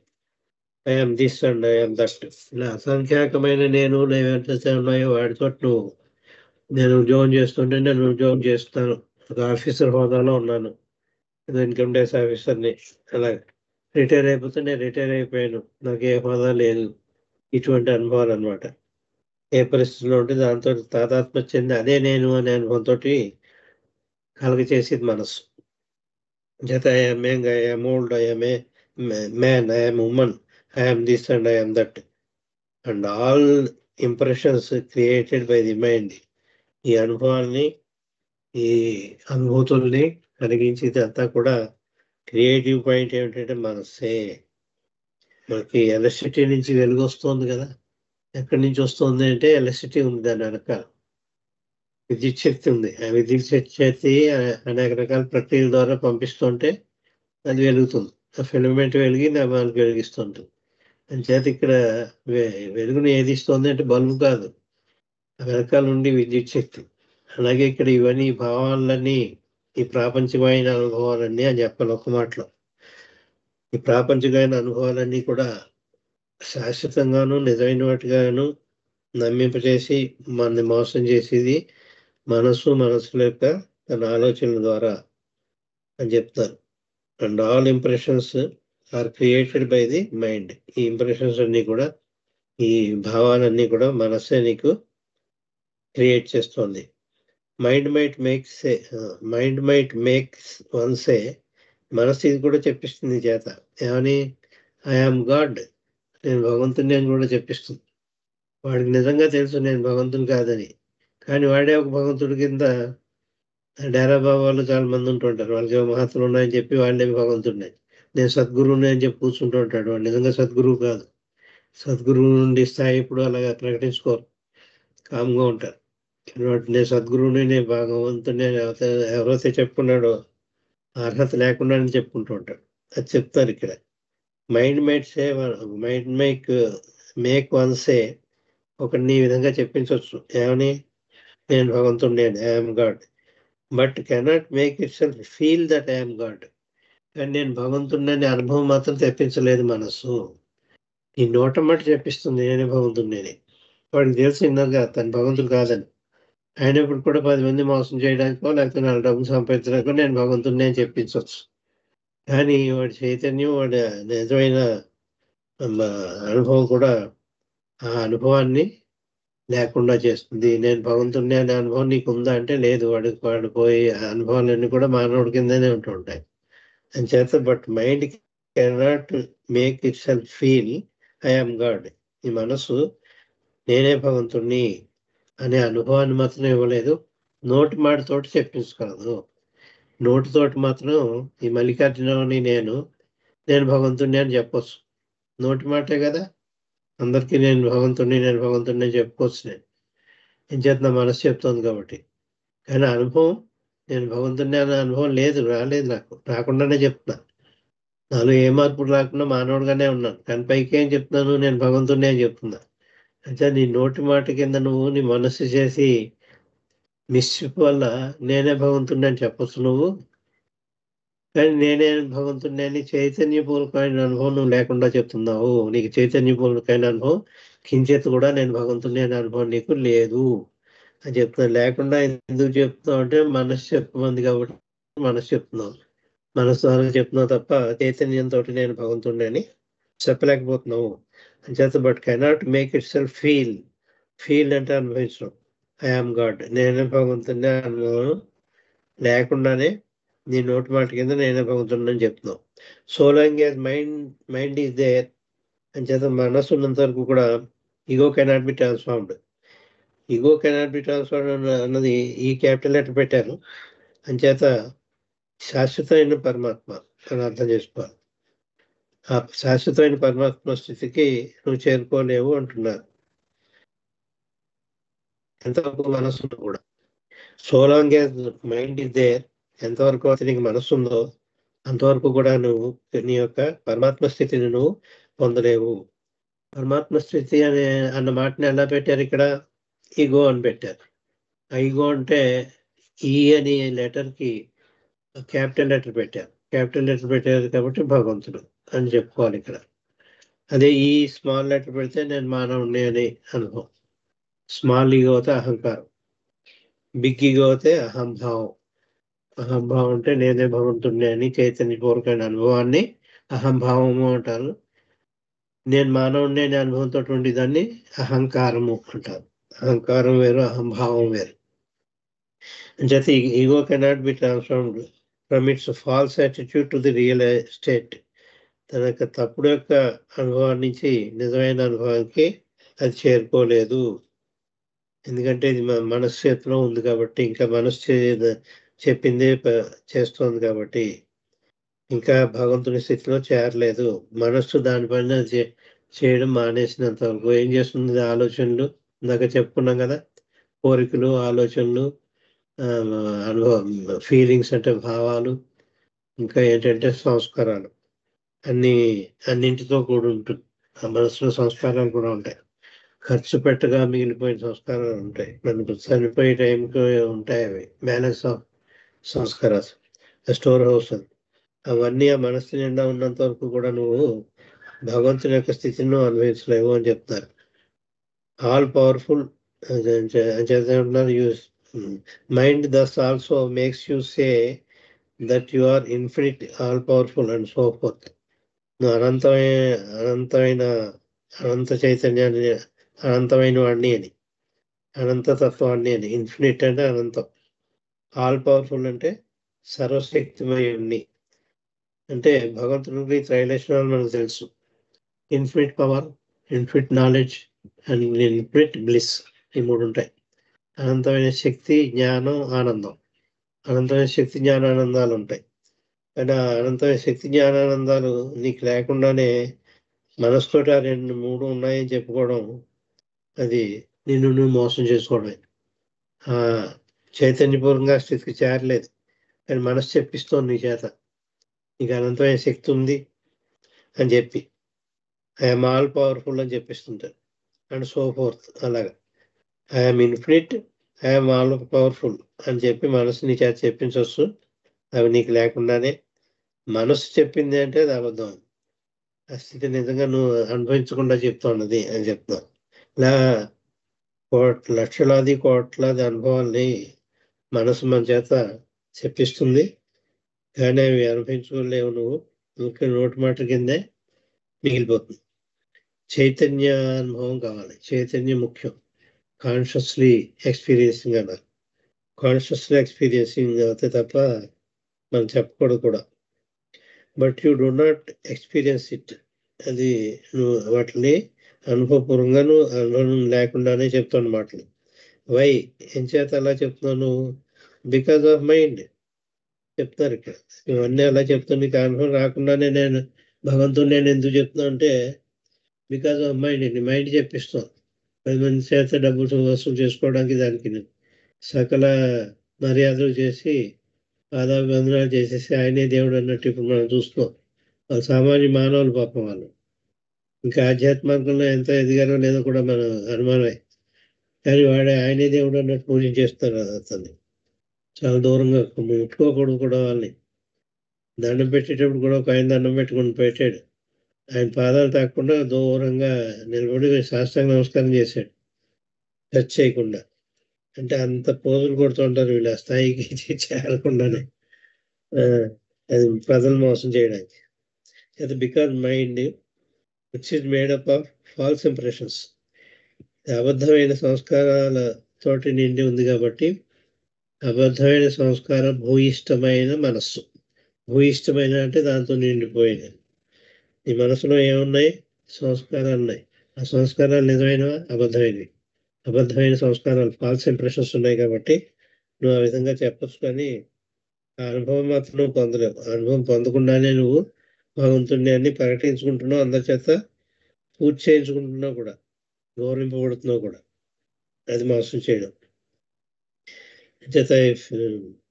I am this and I am that. ఇలా అసంఖ్యాకమైన నేను ఏవైతే ఉన్నాయో వాటితో నేను ఉద్యోగం చేస్తుంటే నేను ఉద్యోగం చేస్తాను, ఒక ఆఫీసర్ హోదాలో ఉన్నాను, ఇన్కమ్ ట్యాక్స్ ఆఫీసర్ని. అలాగే రిటైర్ అయిపోతే నేను రిటైర్ అయిపోయాను, నాకు ఏ హోదా లేదు. ఇటువంటి అనుభవాలు అనమాట. ఏ పరిస్థితిలో ఉంటే దాంతో తాదాత్మ్యం చెంది అదే నేను అనే అనుభవంతో కలగ చేసేది మనసు. జత I'm young, I'm old, I'm a man, I'm woman, I'm this and I'm that and all impressions created by the mind. ఈ అనుభవాల్ని, ఈ అనుభూతుల్ని కలిగించేది అంతా కూడా క్రియేటివ్ పాయింట్ ఏమిటంటే మనసే. మనకి ఎలక్ట్రిసిటీ నుంచి వెలుగు వస్తుంది కదా, ఎక్కడి నుంచి వస్తుంది అంటే ఎలక్ట్రిసిటీ ఉంది, దాని వెనక విద్యుత్ శక్తి ఉంది. ఆ విద్యుత్ శక్తి అనేక రకాల ప్రక్రియల ద్వారా పంపిస్తుంటే అది వెలుగుతుంది. ఆ ఫిలమెంట్ వెలిగి మనకు వెలిగిస్తుంటుంది. అంచేత ఇక్కడ వెలుగుని ఏది ఇస్తుంది అంటే బల్బు కాదు, వెనకాల నుండి విద్యుత్ శక్తి. అలాగే ఇక్కడ ఇవన్నీ భావాలన్నీ, ఈ ప్రాపంచికమైన అనుభవాలన్నీ అని చెప్పాలి ఒక మాటలో. ఈ ప్రాపంచికమైన అనుభవాలన్నీ కూడా శాశ్వతంగాను, నిజమైన వాటిగాను నమ్మింపచేసి మనని మోసం చేసేది మనసుల యొక్క తన ఆలోచనల ద్వారా అని చెప్తారు. And all impressions are created by the mind. ఈ ఇంప్రెషన్స్ అన్నీ కూడా, ఈ భావాలన్నీ కూడా మనస్సే నీకు క్రియేట్ చేస్తుంది. మైండ్ మైట్ మేక్స్ వన్సే, మనసు ఇది కూడా చెప్పిస్తుంది చేత ఏమని, ఐఆమ్ గాడ్, నేను భగవంతుని అని కూడా చెప్పిస్తుంది. వాడికి నిజంగా తెలుసు నేను భగవంతుని కాదని, కానీ వాడే ఒక భగవంతుడి కింద డేరా బాబా వాళ్ళు చాలా మంది ఉంటుంటారు, వాళ్ళకి మహత్తులు ఉన్నాయని చెప్పి వాళ్ళే భగవంతుడిని, నేను సద్గురువుని అని చెప్పి కూర్చుంటూ ఉంటాడు. వాడు నిజంగా సద్గురువు కాదు. సద్గురువు నుండి స్థాయి ఇప్పుడు అలాగా ప్రకటించుకోరు, కామ్గా ఉంటారు. వాడు నేను సద్గురువుని, నేను భగవంతుని ఎవరైతే చెప్పుకున్నాడో అర్హత లేకుండా అని చెప్పుకుంటూ ఉంటాడు. అది చెప్తారు ఇక్కడ. మైండ్ మేక్ వన్ సే, ఒకరిని ఈ విధంగా చెప్పించవచ్చు ఏమని, నేను భగవంతుడిని, I'm God, but cannot make it self feel that I'm God. కానీ నేను భగవంతుడిని అనుభవం మాత్రం తెప్పించలేదు మనసు. ఈ నోట మాట చెప్పిస్తుంది నేనే భగవంతుడిని. వాడికి తెలిసి ఇన్నర్గా తను భగవంతుడు కాదని, అయినప్పుడు కూడా 10 మంది మోసం చేయడానికో లేకపోతే 4 డబ్బులు సంపాదించడానికో నేను భగవంతుడిని అని చెప్పించవచ్చు. కానీ వాడి చైతన్యం, వాడి నిజమైన అనుభవం కూడా ఆ అనుభవాన్ని లేకుండా చేస్తుంది. నేను భగవంతుడిని అనే అనుభవం నీకు ఉందా అంటే లేదు. వాడు పోయి అనుభవాలన్నీ కూడా మానవుడి కిందనే ఉంటూ ఉంటాయి అని చేత. But mind cannot make it self feel I'm God. ఈ మనసు నేనే భగవంతుడిని అనే అనుభవాన్ని మాత్రం ఇవ్వలేదు. నోటి మాటతోటి చెప్పించగలదు. నోటితోటి మాత్రం ఈ మల్లికార్జునని నేను భగవంతుడిని అని చెప్పొచ్చు. నోటి మాటే కదా, అందరికీ నేను భగవంతుడిని అని చెప్పుకోవచ్చు. నేను చేత నా మనసు చెప్తోంది కాబట్టి. కానీ అనుభవం, నేను భగవంతుడిని అనే అనుభవం రాలేదు నాకు, రాకుండానే చెప్తున్నా. నాలో ఏ మార్పులు రాకుండా మానవుడిగానే ఉన్నాను, కానీ పైకి ఏం చెప్తున్నాను, నేను భగవంతుడిని అని చెప్తున్నా. అంటే నీ నోటి మాట కింద నువ్వు నీ మనస్సు చేసి మిస్చిప్ వల్ల నేనే భగవంతుడిని అని చెప్పొచ్చు నువ్వు. కానీ నేనే భగవంతుడిని అని చైతన్యపూర్వకమైన అనుభవం నువ్వు లేకుండా చెప్తున్నావు. నీకు చైతన్యపూర్వకమైన అనుభవం కించేత్ కూడా నేను భగవంతుడిని అనే అనుభవం నీకు లేదు అని చెప్తున్నాను. లేకుండా ఎందుకు చెప్తున్నావు అంటే మనసు చెప్పమంది కాబట్టి మనసు చెప్తున్నావు. మనసు ద్వారా చెప్తున్నావు తప్ప చైతన్యంతో నేను భగవంతుడిని అని చెప్పలేకపోతున్నావు అని చేత. But cannot make it self feel అంటే అనుభవించడం. ఐఆమ్ గాడ్, నేనే భగవంతుడిని అనుభవం లేకుండానే నీ నోటి మాట కింద నేనే భగవంతుడిని అని చెప్తున్నావు. So long as mind is there అని చేత, మనసు ఉన్నంత వరకు కూడా ego cannot be transformed. Ego cannot be transformed అన్నది ఈ క్యాపిటల్ లెటర్ పెట్టారు అని చేత. శాశ్వతమైన పరమాత్మ అని అర్థం చేసుకోవాలి. ఆ శాశ్వతమైన పరమాత్మ స్థితికి నువ్వు చేరుకోలేవు అంటున్నారు. ఎంతవరకు మనసు కూడా. So long as mind is there, ఎంతవరకు అతనికి మనసు ఉందో అంతవరకు కూడా నువ్వు నీ యొక్క పరమాత్మ స్థితిని నువ్వు పొందలేవు. పరమాత్మ స్థితి అన్న మాటని ఎలా పెట్టారు ఇక్కడ, ఈగో అని పెట్టారు. ఈగో అంటే ఈ అని లెటర్కి క్యాపిటల్ లెటర్ పెట్టారు. క్యాపిటల్ లెటర్ పెట్టారు కాబట్టి భగవంతుడు అని చెప్పుకోవాలి ఇక్కడ. అదే ఈ స్మాల్ లెటర్ పెడితే నేను మానవుడిని అని అనుభవం. స్మాల్ ఈగో అయితే అహంకారం, బిగ్ ఈగో అయితే అహంభావం. అహంభావం అంటే నేనే భగవంతుడిని అని చైతన్యపూర్వకమైన అనుభవాన్ని అహంభావము అంటారు. నేను మానవుడిని అనే అనుభవంతో ఉండేదాన్ని అహంకారము అంటారు. అహంకారం వేరు, అహంభావం వేరు. అంచేత ego cannot be transformed from its false attitude to the real state. తన యొక్క తప్పుడు యొక్క అనుభవం నుంచి నిజమైన అనుభవానికి అది చేరుకోలేదు. ఎందుకంటే ఇది మనసు చేతిలో ఉంది కాబట్టి, ఇంకా మనసు చెప్పిందే చేస్తోంది కాబట్టి ఇంకా భగవంతుని స్థితిలో చేరలేదు. మనస్సు దానిపైన చేయడం మానేసినంత వరకు ఏం చేస్తుంది, ఆలోచనలు ఇందాక చెప్పుకున్నాం కదా, కోరికలు, ఆలోచనలు, అనుభవం, ఫీలింగ్స్ అంటే భావాలు, ఇంకా ఏంటంటే సంస్కారాలు, అన్నింటితో కూడి ఉంటుంది. ఆ మనసులో సంస్కారాలు కూడా ఉంటాయి. ఖర్చు పెట్టగా మిగిలిపోయిన సంస్కారాలు ఉంటాయి. మనకు చనిపోయే టైంకి ఉంటాయి అవి బ్యాలెన్స్ ఆఫ్ సంస్కారాలు, స్టోర్ హౌస్. అవన్నీ ఆ మనస్సు నిండా ఉన్నంత వరకు కూడా నువ్వు భగవంతుని యొక్క స్థితిని అనుభవించలేవు అని చెప్తారు. All powerful mind thus also makes you say that you are infinite, all powerful and so forth. నువ్వు అనంత చైతన్యాన్ని, అనంతమైన వాడిని అని, అనంత తత్వాన్ని అని. ఇన్ఫినిట్ అంటే అనంతం, ఆల్ పవర్ఫుల్ అంటే సర్వశక్తిమయుణ్ణి. అంటే భగవంతుడికి త్రైలక్షణాలు మనకు తెలుసు. Infinite power, infinite knowledge and infinite bliss. ఈ మూడు ఉంటాయి. అనంతమైన శక్తి, జ్ఞానం, ఆనందం. అనంతమైన శక్తి, జ్ఞానానందాలు ఉంటాయి. కానీ ఆ అనంతమైన శక్తి, జ్ఞానానందాలు నీకు లేకుండానే మనసుతోటి ఆ రెండు మూడు ఉన్నాయని చెప్పుకోవడం, అది నిన్ను నువ్వు మోసం చేసుకోవడమే. ఆ చైతన్యపూర్వకంగా స్థితికి చేరలేదు, కానీ మనసు చెప్పిస్తోంది నీ చేత నీకు అనంతమైన శక్తి ఉంది అని చెప్పి, ఐఎమ్ ఆల్ పవర్ఫుల్ అని చెప్పిస్తుంటారు. And so forth. అలాగా I'm infinite, I'm all powerful అని చెప్పి మనసు నీ చేత చెప్పించవచ్చు. అవి నీకు లేకుండానే మనసు చెప్పింది అంటే అది అబద్ధం. ఆ స్థితి నిజంగా నువ్వు అనుభవించకుండా చెప్తున్నది అని చెప్తున్నావు. ఇలా లక్షలాది కోట్లాది అనుభవాల్ని మనసు మన చేత చెప్పిస్తుంది, కానీ అవి అనుభవించుకోలేవు. నువ్వు ఇంకా నోటి మాట కిందే మిగిలిపోతుంది. చైతన్య అనుభవం కావాలి. చైతన్యం ముఖ్యం. కాన్షియస్లీ ఎక్స్పీరియన్సింగ్ అన్నారు. కాన్షియస్లీ ఎక్స్పీరియన్సింగ్ అవుతే తప్ప మనం చెప్పకూడదు కూడా. But you do not experience it. అది నువ్వు వాటిని అనుభవపూర్వంగా నువ్వు అనుభవం లేకుండానే చెప్తాను మాటలు. వై? ఏం చేత అలా చెప్తున్నాను? బికాజ్ ఆఫ్ మైండ్ చెప్తారు ఇక్కడ. ఇవన్నీ అలా చెప్తాను, నీకు అనుభవం రాకుండానే నేను భగవంతుడు నేను ఎందుకు చెప్తున్నా అంటే, బికాజ్ ఆఫ్ మైండ్. నీ మైండ్ చెప్పిస్తాం. 10 మంది చేత డబ్బులు వసూలు చేసుకోవడానికి దానికి సకల మర్యాదలు చేసి పాదాభివందనాలు చేసేసి ఆయనే దేవుడు అన్నట్టు ఇప్పుడు మనం చూస్తున్నాం. వాళ్ళు సామాన్య మానవులు పాపం. వాళ్ళు ఇంకా ఆధ్యాత్మికంలో ఎంత ఎదిగారో లేదో కూడా మన అనుమానమే. కానీ వాడే ఆయనే దేవుడు అన్నట్టు పూజించేస్తారు అతన్ని. చాలా దూరంగా ముట్టుకోకూడదు కూడా. వాళ్ళని దండం పెట్టేటప్పుడు కూడా ఒక ఆయన దండం పెట్టుకుని పెట్టాడు. ఆయన పాదాలు తాకుండా దూరంగా నిలబడి సాష్టాంగ నమస్కారం చేశాడు, టచ్ చేయకుండా. అంటే అంత పోజులు కొడుతుంటారు వీళ్ళు ఆ స్థాయికి చేరకుండానే. అది ప్రజలు మోసం చేయడానికి. అది because mind which is made up of false impressions. అబద్ధమైన సంస్కారాల తోటి నిండి ఉంది కాబట్టి, అబద్ధమైన సంస్కారం భూయిష్టమైన మనస్సు. భూయిష్టమైన అంటే దాంతో నిండిపోయింది. ఈ మనసులో ఏమున్నాయి? సంస్కారాలు ఉన్నాయి. ఆ సంస్కారాలు నిజమైనవా? అబద్ధమైనవి. అబద్ధమైన సంస్కారాలు, ఫాల్స్ ఇంప్రెషన్స్ ఉన్నాయి కాబట్టి నువ్వు ఆ విధంగా చెప్పచ్చు. కానీ ఆ అనుభవం మాత్రం నువ్వు పొందలేవు. అనుభవం పొందకుండానే నువ్వు భగవంతుడిని అన్ని ప్రకటించుకుంటున్నావు, అందరి చేత పూజ చేయించుకుంటున్నావు కూడా, గౌరవింపబడుతున్నావు కూడా. అది మోసం చేయడం.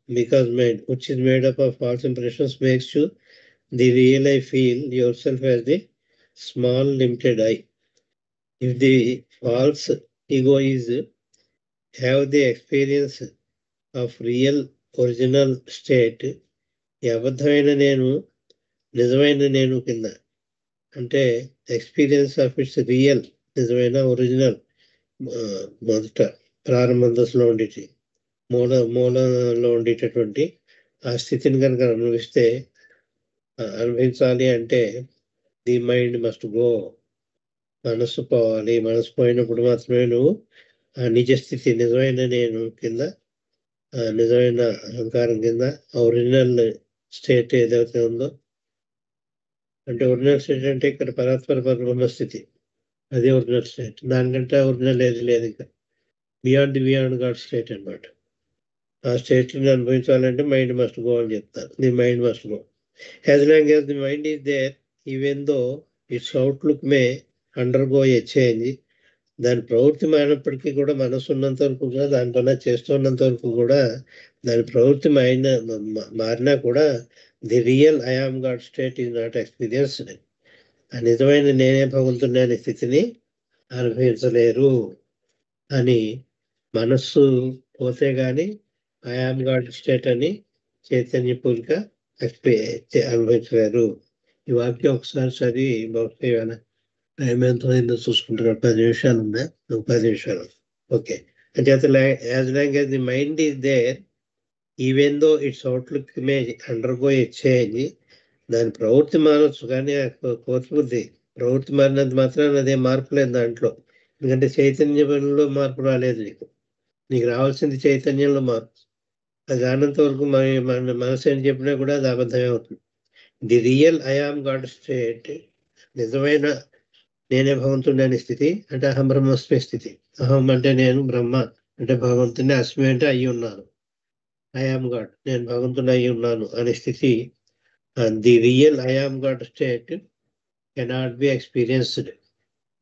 Because mind, which is made up of false impressions, makes you the real I feel yourself as the small limited I. If the false ego is have the experience of real original state, ఈ అబద్ధమైన నేను నిజమైన నేను కింద, అంటే experience of it's real, నిజమైన original, మొదట ప్రారంభ దశలో ఉండేటి మూలంలో ఉండేటటువంటి ఆ స్థితిని కనుక అనుభవించాలి అంటే ది మైండ్ మస్ట్ గో. మనసు పోవాలి. మనసు పోయినప్పుడు మాత్రమే నువ్వు ఆ నిజస్థితి, నిజమైన నేను కింద, నిజమైన అహంకారం కింద ఒరిజినల్ స్టేట్ ఏదైతే ఉందో, అంటే ఒరిజినల్ స్టేట్ అంటే ఇక్కడ పరాత్పర పరబ్రహ్మ స్థితి, అదే ఒరిజినల్ స్టేట్. దానికంటే ఒరిజినల్ ఏది లేదు. ఇంకా బియాండ్ గాడ్ స్టేట్ అనమాట. ఆ స్టేట్ని అనుభవించాలంటే మైండ్ మస్ట్ గో అని చెప్తారు. The mind must go. As long as the mind is there, even though its outlook may undergo a change. దాని ప్రవృత్తి మారినప్పటికీ కూడా, మనసు ఉన్నంత వరకు కూడా, దానిపైన చేస్తున్నంత వరకు కూడా, దాని ప్రవృత్తి మారినా కూడా the real I am God state is not experienced. ఆ నిజమైన నేనే భగవంతుని అనే స్థితిని అనుభవించలేరు అని మనస్సు పోతే గాని ఐఆమ్ గాడ్ స్టేట్ అని చైతన్యపూర్వక అనుభవించలేరు. ఈ వాక్యం ఒకసారి చదివి బహుశా టైం ఎంత అయిందో చూసుకుంటున్నాడు. 10 నిమిషాలు ఉందా? 10 నిమిషాలు. ఓకే. అంటే as long as the mind is there, even though its outlook may undergo a change. దాని ప్రవృత్తి మారచ్చు, కానీ ఆ కోర్టు బుద్ధి ప్రవృత్తి మారినంత మాత్రాన అదే మార్పు లేదు దాంట్లో. ఎందుకంటే చైతన్యంలో మార్పు రాలేదు. నీకు రావాల్సింది చైతన్యంలో మార్పు. అది రానంత వరకు మన మనసు ఏం చెప్పినా కూడా అది అబద్ధమే అవుతుంది. The real I am God state, నిజమైన నేనే భగవంతుడి అనే స్థితి అంటే అహం బ్రహ్మస్మి స్థితి. అహం అంటే నేను, బ్రహ్మ అంటే భగవంతుని, అస్మి అంటే అయి ఉన్నాను, ఐ ఆమ్ గాడ్ నేను భగవంతుని అయి ఉన్నాను అనే స్థితి. The real I am God state cannot be experienced,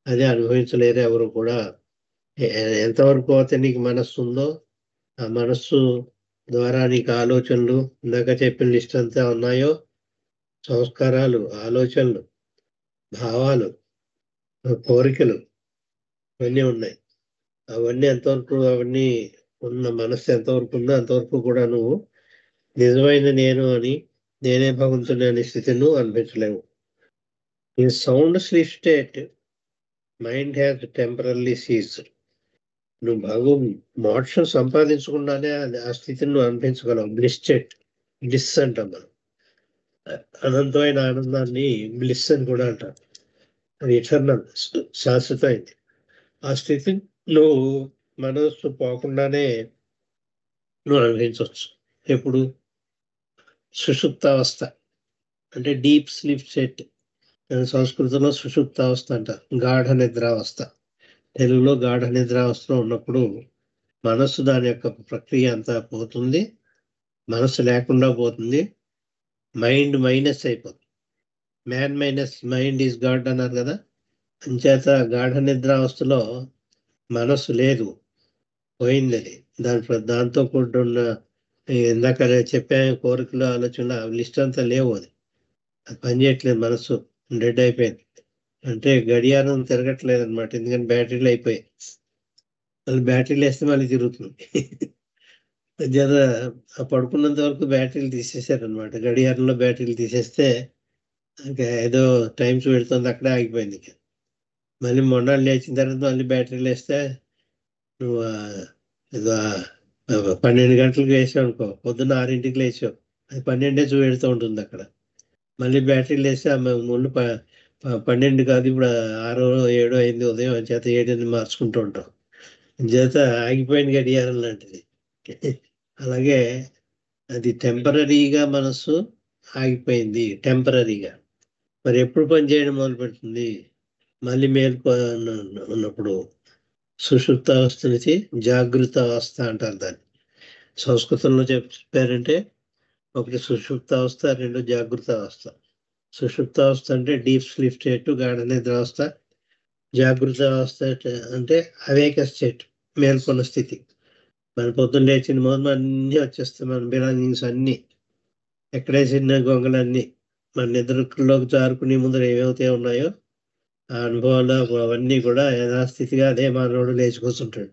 అది అనుభవించలేరు ఎవరు కూడా. ఎంతవరకు అయితే నీకు మనస్సు ఉందో ఆ మనస్సు ద్వారా నీకు ఆలోచనలు, ఇందాక చెప్పిన లిస్ట్ అంతా ఉన్నాయో, సంస్కారాలు, ఆలోచనలు, భావాలు, కోరికలు ఇవన్నీ ఉన్నాయి. అవన్నీ ఎంతవరకు అవన్నీ ఉన్న మనస్సు ఎంతవరకు ఉందో అంతవరకు కూడా నువ్వు నిజమైన నేను అని, నేనే భగవంతుని అనే స్థితిని నువ్వు అనిపించలేవు. ఈ sound sleep state mind has temporarily ceased. నువ్వు మోక్షం సంపాదించకుండానే ఆ స్థితిని నువ్వు అనిపించగలవు. బ్లిస్ స్టేట్, బ్లిస్ అంటాం మనం. అనంతమైన ఆనందాన్ని బ్లిస్ అని కూడా అంటారు. అది ఇటర్నల్, శాశ్వతమైంది. ఆ స్థితి నువ్వు మనస్సు పోకుండానే నువ్వు అనుభవించవచ్చు. ఎప్పుడు? సుషుప్తావస్థ అంటే డీప్ స్లీప్ స్టేట్. సంస్కృతంలో సుషుప్తావస్థ అంటారు, గాఢ నిద్రావస్థ. తెలుగులో గాఢ నిద్రావస్థలో ఉన్నప్పుడు మనస్సు దాని యొక్క ప్రక్రియ అంతా పోతుంది, మనస్సు లేకుండా పోతుంది, మైండ్ మైనస్ అయిపోతుంది. Man minus mind is God అన్నారు కదా. అంచేత గాఢ నిద్రావస్థలో మనస్సు లేదు, పోయింది. అది దాంతో కూడున్న ఇందాక చెప్పాను కోరికలు, ఆలోచనలు, ఆ లిస్ట్ అంతా లేవు. అది పని చేయట్లేదు, మనస్సు డెడ్ అయిపోయింది. అంటే గడియారం తిరగట్లేదు అనమాట, ఎందుకంటే బ్యాటరీలు అయిపోయాయి. మళ్ళీ బ్యాటరీలు వేస్తే మళ్ళీ తిరుగుతుంది. జర పడుకున్నంత వరకు బ్యాటరీలు తీసేసారనమాట. గడియారంలో బ్యాటరీలు తీసేస్తే ఇంకా ఏదో టైమ్స్ పెడుతుంది, అక్కడే ఆగిపోయింది. మళ్ళీ మొన్నాళ్ళు లేచిన తర్వాత మళ్ళీ బ్యాటరీలు వేస్తే నువ్వు ఏదో 12 గంటలకు వేసావు అనుకో, పొద్దున్న 6ంటికి లేచావు, అది 12 చూపెడుతూ ఉంటుంది అక్కడ. మళ్ళీ బ్యాటరీలు వేస్తే ముందు 12 కాదు, ఇప్పుడు 6, 7 అయింది ఉదయం, అని చేత 7 మార్చుకుంటూ ఉంటాం. చేత ఆగిపోయిన గడియారం లాంటిది. అలాగే అది టెంపరీగా మనసు ఆగిపోయింది, టెంపరీగా. మరి ఎప్పుడు పని చేయడం మొదలు పెడుతుంది? మళ్ళీ మేల్కో ఉన్నప్పుడు. సుషుప్త అవస్థ నుంచి జాగృత అవస్థ అంటారు దాన్ని. సంస్కృతంలో చెప్పారంటే ఒకటి సుషుప్త అవస్థ, 2 జాగృత అవస్థ. సుషుప్త అవస్థ అంటే డీప్ స్లీప్ స్టేట్, గాఢ నిద్రావస్థ. జాగృత అవస్థ అంటే అవేక స్టేట్, మేల్కొన్న స్థితి. మన పొద్దున్న లేచిన మొదలు అన్నీ వచ్చేస్తాయి, మన బిలాంగింగ్స్ అన్నీ, ఎక్కడేసిన గొంగలన్నీ మన నిద్రలోకి జారుకునే ముందర ఏమవుతే ఉన్నాయో ఆ అనుభవాలు అవన్నీ కూడా యథాస్థితిగా అదే మానవుడు లేచి కూర్చుంటాడు.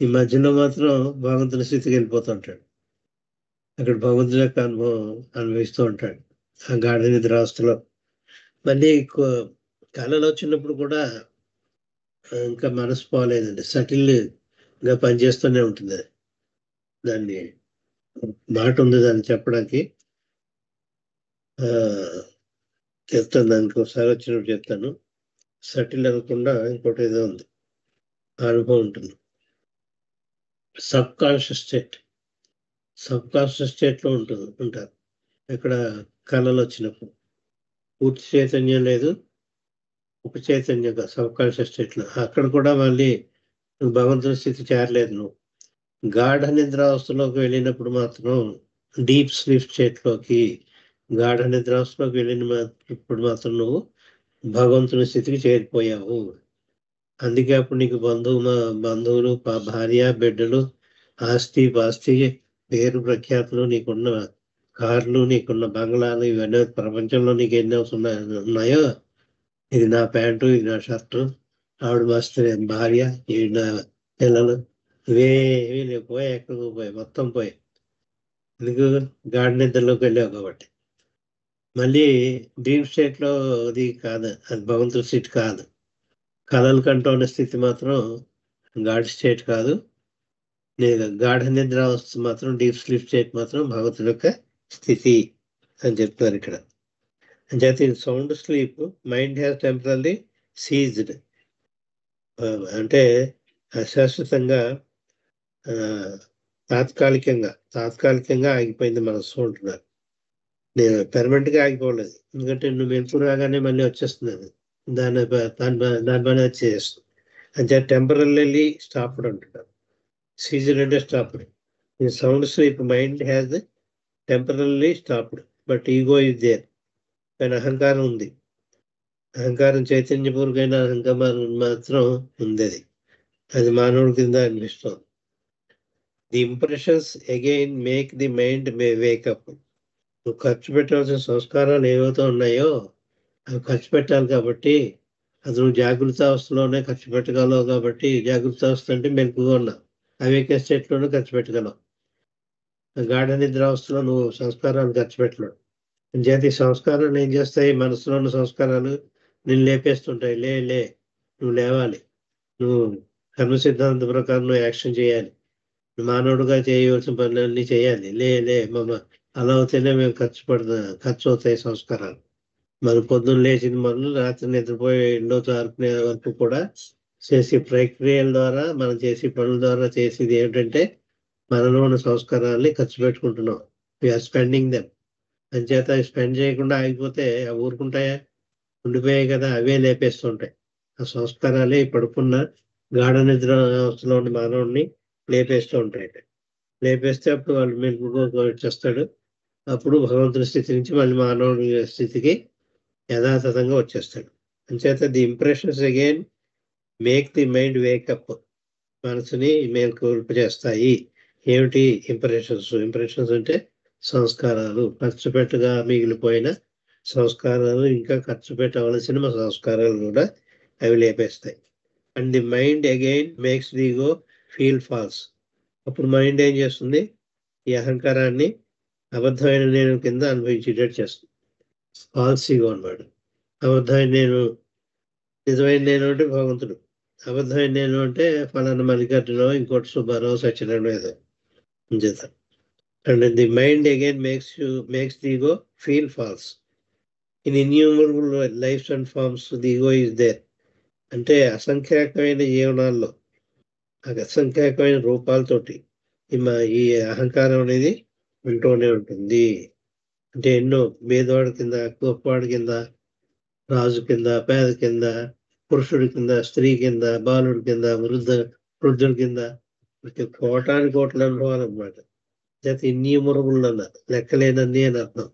ఈ మధ్యలో మాత్రం భగవంతుని స్థితికి వెళ్ళిపోతుంటాడు. అక్కడ భగవంతుని యొక్క అనుభవం అనుభవిస్తూ ఉంటాడు ఆ గాఢ నిద్రావస్థలో. మళ్ళీ కళలో వచ్చినప్పుడు కూడా ఇంకా మనసు పోలేదండి, సటిల్గా పనిచేస్తూనే ఉంటుంది. అది దాన్ని మాట ఉంది దాన్ని చెప్పడానికి. చెప్తాను, దానికి ఒకసారి వచ్చినప్పుడు చెప్తాను. సటిల్ అనకుండా ఇంకోటి ఏదో ఉంది, అనుభవం ఉంటుంది. Sub conscious state, sub conscious స్టేట్లో ఉంటారు ఇక్కడ కళలు వచ్చినప్పుడు. పూర్తి చైతన్యం లేదు, ఉప చైతన్యంగా సబ్ కాన్షియస్ స్టేట్లో. అక్కడ కూడా మళ్ళీ నువ్వు భగవంతుని స్థితి చేరలేదు. నువ్వు గాఢ నిద్రావస్థలోకి వెళ్ళినప్పుడు మాత్రం, డీప్ స్లీప్ స్టేట్లోకి, గాఢ నిద్రావస్థలోకి ఇప్పుడు మాత్రం నువ్వు భగవంతుని స్థితికి చేరిపోయావు. అందుకే అప్పుడు నీకు బంధువులు, భార్య, బిడ్డలు, ఆస్తి పాస్తి, పేరు ప్రఖ్యాతులు, నీకున్న కార్లు, నీకున్న బంగ్లాలు, ఇవన్నీ ప్రపంచంలో నీకు ఎన్ని ఉన్నాయో, ఇది నా ప్యాంటు, ఇది నా షర్టు, ఆవిడ మస్తు భార్య, ఇది నా పిల్లలు, ఇవేవి నీకు పోయి, ఎక్కడికి పోయి, మొత్తం పోయి. ఎందుకు? గాఢ నిద్రలోకి వెళ్ళావు కాబట్టి. మళ్ళీ డ్రీమ్ స్టేట్లో అది కాదు, అది భగవంతుడి స్థితి కాదు. కళలు కంటూ ఉన్న స్థితి మాత్రం గాడ్ స్టేట్ కాదు. నేను గాఢ నిద్ర అవస్థ మాత్రం, డీప్ స్లీప్ స్టేట్ మాత్రం భగవంతుడి యొక్క స్థితి అని చెప్తున్నారు ఇక్కడ. అంచేత in sound sleep mind has temporarily ceased, అంటే అశాశ్వతంగా తాత్కాలికంగా ఆగిపోయింది మనస్సు అంటున్నారు. నేను పెర్మనెంట్ గా ఆగిపోలేదు, ఎందుకంటే నువ్వు మెలకు రాగానే మళ్ళీ వచ్చేస్తుంది అది. దాని పని అది చేస్తుంది. అంటే టెంపరరీ స్టాప్డ్ అంటున్నారు. సీజన్ అంటే stopped. In sound sleep mind has temporary stopped, but ego is there. కానీ అహంకారం ఉంది. అహంకారం చైతన్యపూర్వకమైన అహంకారం మాత్రం ఉంది. అది మానవుడి కింద అనిపిస్తుంది. The impressions again make the mind wake up. నువ్వు ఖర్చు పెట్టాల్సిన సంస్కారాలు ఏవైతే ఉన్నాయో అవి ఖర్చు పెట్టాలి కాబట్టి, అది నువ్వు జాగ్రత్త అవస్థలోనే ఖర్చు పెట్టగలవు. కాబట్టి జాగ్రత్త అవస్థ అంటే మెలకుగా ఉన్నావు, అవేక స్టేట్లోనే ఖర్చు పెట్టగలవు. గాఢ నిద్ర అవస్థలో నువ్వు సంస్కారాలు ఖర్చు పెట్టలేవు. చేతి సంస్కారాలు ఏం చేస్తాయి? మనసులో ఉన్న సంస్కారాలు నేను లేపేస్తుంటాయి. లే నువ్వు లేవాలి, నువ్వు కర్మ సిద్ధాంత ప్రకారం నువ్వు యాక్షన్ చేయాలి, మానవుడుగా చేయవలసిన పనులన్నీ చేయాలి. లే మమ్మ అలా అవుతేనే మేము ఖర్చు అవుతాయి సంస్కారాలు. మనం పొద్దున్న లేచిన మొదలు రాత్రి నిద్రపోయి ఎండో చారుకునే వరకు కూడా చేసే ప్రక్రియల ద్వారా, మనం చేసే పనుల ద్వారా చేసేది ఏమిటంటే మనలో ఉన్న సంస్కారాన్ని ఖర్చు పెట్టుకుంటున్నాం. We are spending them. అంచేత స్పెండ్ చేయకుండా ఆగిపోతే అవి ఊరుకుంటాయా? ఉండిపోయాయి కదా, అవే లేపేస్తుంటాయి. ఆ సంస్కారాలే పడుకున్న గాఢ నిద్ర అవస్థలో ఉన్న మానవుడిని లేపేస్తూ ఉంటాయి. లేపేస్తే అప్పుడు వాళ్ళు మెలుగుగా వచ్చేస్తాడు. అప్పుడు భగవంతుని స్థితి నుంచి మళ్ళీ మానవుడి స్థితికి యథాతథంగా వచ్చేస్తాడు. అంచేత the impressions again make the mind wake up. మనసుని మేల్కొల్పు చేస్తాయి. ఏమిటి ఇంప్రెషన్స్? ఇంప్రెషన్స్ అంటే సంస్కారాలు, ఖర్చు పెట్టగా మిగిలిపోయిన సంస్కారాలు, ఇంకా ఖర్చు పెట్టవలసిన సంస్కారాలు కూడా అవి లేపేస్తాయి. And the mind again makes the ego feel false. అప్పుడు మైండ్ ఏం చేస్తుంది? ఈ అహంకారాన్ని అబద్ధమైన నేను కింద అనుభవించేటట్టు చేస్తుంది. ఫాల్స్ ఈగో అన్నాడు. అబద్ధమైన నేను, నిజమైన నేను అంటే భగవంతుడు. అబద్ధమైన నేను అంటే ఫలానా మల్లికార్జునో, ఇంకోటి సుబ్బారావు, సత్యనారాయణ ఏదో చేత. And the mind again makes the ego feel false. In innumerable lives and forms the ego is there. అంటే అసంఖ్యాకమైన జీవనాల్లో, అసంఖ్యాకమైన రూపాలతోటి ఈ అహంకారం అనేది ఉంటూనే ఉంటుంది. అంటే ఎన్నో పేదవాడి కింద, గొప్పవాడి కింద, రాజు కింద, పేద కింద, పురుషుడి కింద, స్త్రీ కింద, బాలుడి కింద, వృద్ధుడి కింద, కోటాను కోట్ల అనుభవాలు అనమాట. చేత ఇన్యూమరబుల్ అన్నారు, లెక్కలేనన్ని అని అర్థం.